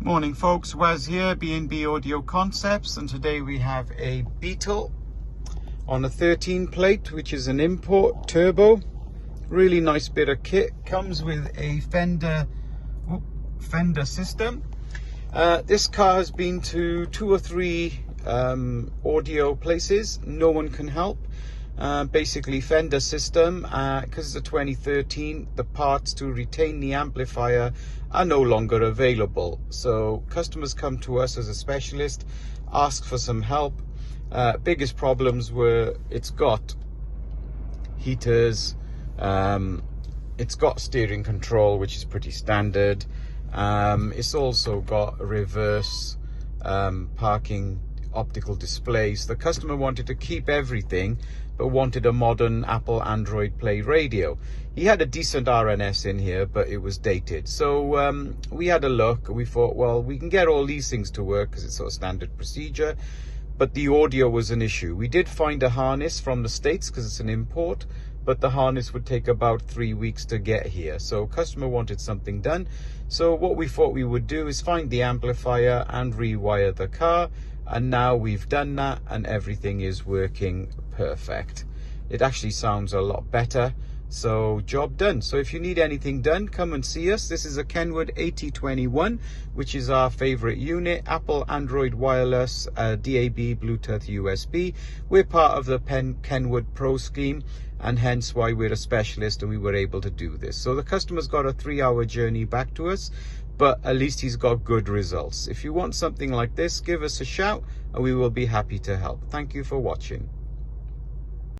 Morning folks, Wes here, B&B Audio Concepts, and today we have a Beetle on a 13 plate, which is an import turbo. Really nice bit of kit. Comes with a fender system. This car has been to 2 or 3 audio places. No one can help. Basically fender system, because it's a 2013, the parts to retain the amplifier are no longer available, so customers come to us as a specialist, ask for some help. Biggest problems were it's got heaters, it's got steering control, which is pretty standard. It's also got reverse parking optical displays. The customer wanted to keep everything but wanted a modern Apple Android Play radio. He had a decent RNS in here, but it was dated. So we had a look. We thought, well, we can get all these things to work because it's sort of standard procedure, but the audio was an issue. We did find a harness from the States because it's an import, but the harness would take about 3 weeks to get here. So customer wanted something done. So what we thought we would do is find the amplifier and rewire the car. And now we've done that and everything is working perfect. It actually sounds a lot better. So job done. So if you need anything done, come and see us. This is a KENWOOD 8021, which is our favorite unit. Apple Android Wireless, DAB, Bluetooth, USB. We're part of the KENWOOD Pro scheme, and hence why we're a specialist and we were able to do this. So the customer's got a 3-hour journey back to us, but at least he's got good results. If you want something like this, give us a shout and we will be happy to help. Thank you for watching.